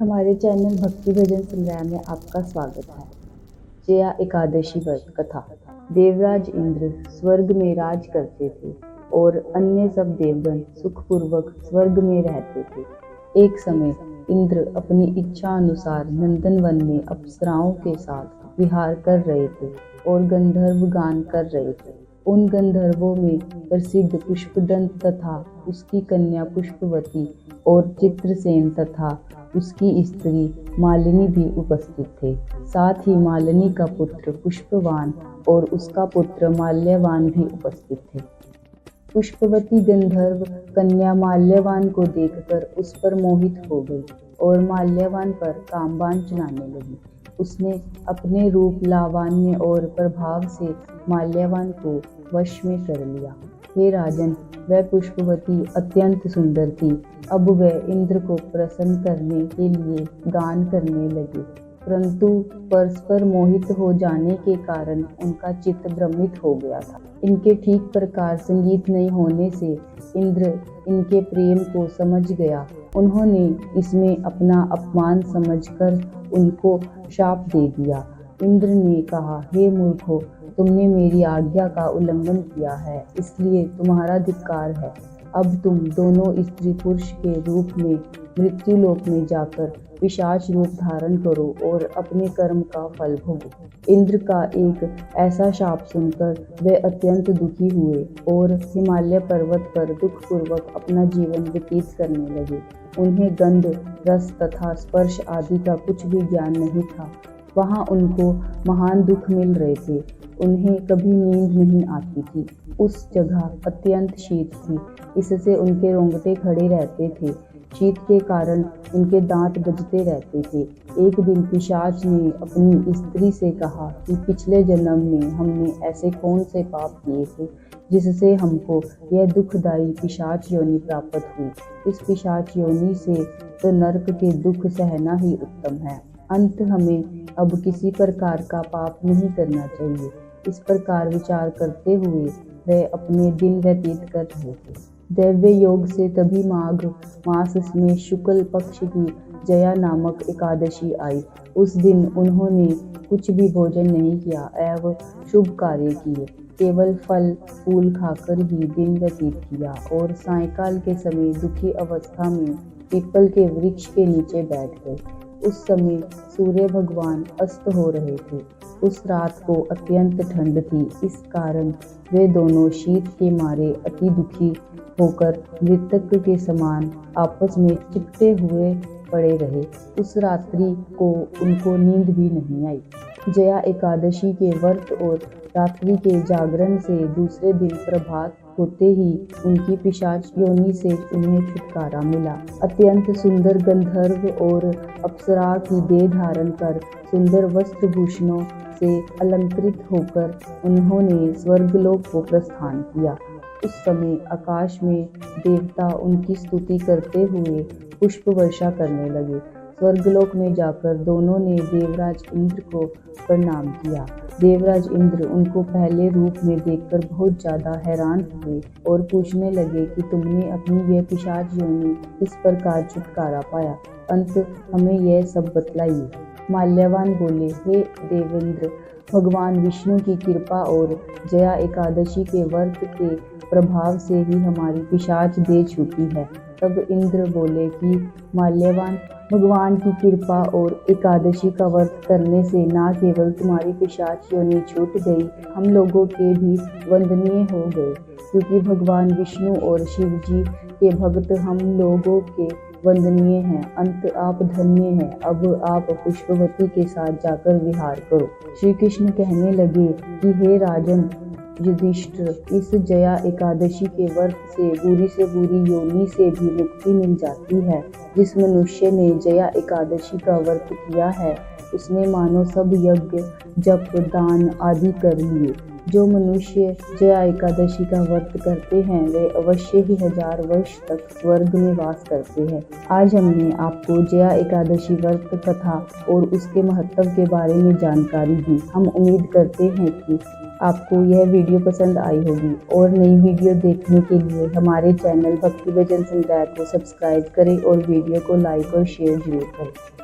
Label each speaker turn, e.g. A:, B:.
A: हमारे चैनल भक्ति भजन संग्रह में आपका स्वागत है। जया एकादशी व्रत कथा। देवराज इंद्र स्वर्ग में राज करते थे और अन्य सब देवगण सुखपूर्वक स्वर्ग में रहते थे। एक समय इंद्र अपनी इच्छा अनुसार नंदनवन में अप्सराओं के साथ विहार कर रहे थे और गंधर्व गान कर रहे थे। उन गंधर्वों में प्रसिद्ध पुष्पदंत तथा उसकी कन्या पुष्पवती और चित्रसेन तथा उसकी स्त्री मालिनी भी उपस्थित थे। साथ ही मालिनी का पुत्र पुष्पवान और उसका पुत्र माल्यवान भी उपस्थित थे। पुष्पवती गंधर्व कन्या माल्यवान को देखकर उस पर मोहित हो गई और माल्यवान पर कामबाण चलाने लगी। उसने अपने रूप, लावण्य और प्रभाव से माल्यवान को वश में कर लिया। हे राजन, वह पुष्पवती अत्यंत सुंदर थी। अब वह इंद्र को प्रसन्न करने के लिए गान करने लगे, परंतु परस्पर मोहित हो जाने के कारण उनका चित्त भ्रमित हो गया था। इनके ठीक प्रकार संगीत नहीं होने से इंद्र इनके प्रेम को समझ गया। उन्होंने इसमें अपना अपमान समझकर उनको शाप दे दिया। इंद्र ने कहा, हे मूर्खों, तुमने मेरी आज्ञा का उल्लंघन किया है, इसलिए तुम्हारा धिक्कार है। अब तुम दोनों स्त्री पुरुष के रूप में मृत्यु लोक में जाकर पिशाच रूप धारण करो और अपने कर्म का फल भोगो। इंद्र का एक ऐसा शाप सुनकर वे अत्यंत दुखी हुए और हिमालय पर्वत पर दुखपूर्वक अपना जीवन व्यतीत करने लगे। उन्हें गंध, रस तथा स्पर्श आदि का कुछ भी ज्ञान नहीं था। वहाँ उनको महान दुख मिल रहे थे। उन्हें कभी नींद नहीं आती थी। उस जगह अत्यंत शीत थी, इससे उनके रोंगटे खड़े रहते थे। शीत के कारण उनके दांत बजते रहते थे। एक दिन पिशाच ने अपनी स्त्री से कहा कि पिछले जन्म में हमने ऐसे कौन से पाप किए थे जिससे हमको यह दुखदायी पिशाच योनि प्राप्त हुई। इस पिशाच योनि से तो नरक के दुख सहना ही उत्तम है। अंत हमें अब किसी प्रकार का पाप नहीं करना चाहिए। इस प्रकार विचार करते हुए वे अपने दिन व्यतीत कर रहे थे। दैव्य योग से तभी माघ मास में शुक्ल पक्ष की जया नामक एकादशी आई। उस दिन उन्होंने कुछ भी भोजन नहीं किया एवं शुभ कार्य किए, केवल फल फूल खाकर ही दिन व्यतीत किया और सायंकाल के समय दुखी अवस्था में पीपल के वृक्ष के नीचे बैठ गए। उस समय सूर्य भगवान अस्त हो रहे थे। उस रात को अत्यंत ठंड थी, इस कारण वे दोनों शीत के मारे अति दुखी होकर मृतक के समान आपस में चिपटे हुए पड़े रहे। उस रात्रि को उनको नींद भी नहीं आई। जया एकादशी के व्रत और रात्रि के जागरण से दूसरे दिन प्रभात होते ही उनकी पिशाच योनि से उन्हें छुटकारा मिला। अत्यंत सुंदर गंधर्व और अप्सरा की देह धारण कर सुंदर वस्त्र भूषणों से अलंकृत होकर उन्होंने स्वर्गलोक को प्रस्थान किया। उस समय आकाश में देवता उनकी स्तुति करते हुए पुष्प वर्षा करने लगे। स्वर्गलोक में जाकर दोनों ने देवराज इंद्र को प्रणाम किया। देवराज इंद्र उनको पहले रूप में देखकर बहुत ज्यादा हैरान हुए और पूछने लगे कि तुमने अपनी यह पिशाच योनि इस प्रकार छुटकारा पाया, अंत हमें यह सब बतलाइए। माल्यवान बोले, हे देवेंद्र, भगवान विष्णु की कृपा और जया एकादशी के व्रत के प्रभाव से ही हमारी पिशाच देह छूटी है। तब इंद्र बोले कि माल्यवान, भगवान की कृपा और एकादशी का व्रत करने से न केवल तुम्हारी पिशाच योनि छूट गई, हम लोगों के भी वंदनीय हो गए, क्योंकि भगवान विष्णु और शिव जी के भक्त हम लोगों के वंदनीय हैं। अंत आप धन्य हैं। अब आप पुष्पवती के साथ जाकर विहार करो। श्री कृष्ण कहने लगे कि हे राजन युधिष्ठिर, इस जया एकादशी के व्रत से बुरी योनि से भी मुक्ति मिल जाती है। जिस मनुष्य ने जया एकादशी का व्रत किया है उसने मानो सब यज्ञ, जप, दान आदि कर लिए। जो मनुष्य जया एकादशी का व्रत करते हैं वे अवश्य ही 1000 वर्ष तक स्वर्ग में वास करते हैं। आज हमने आपको जया एकादशी व्रत कथा और उसके महत्व के बारे में जानकारी दी। हम उम्मीद करते हैं कि आपको यह वीडियो पसंद आई होगी और नई वीडियो देखने के लिए हमारे चैनल भक्ति भजन संग्रह को सब्सक्राइब करें और वीडियो को लाइक और शेयर जरूर करें।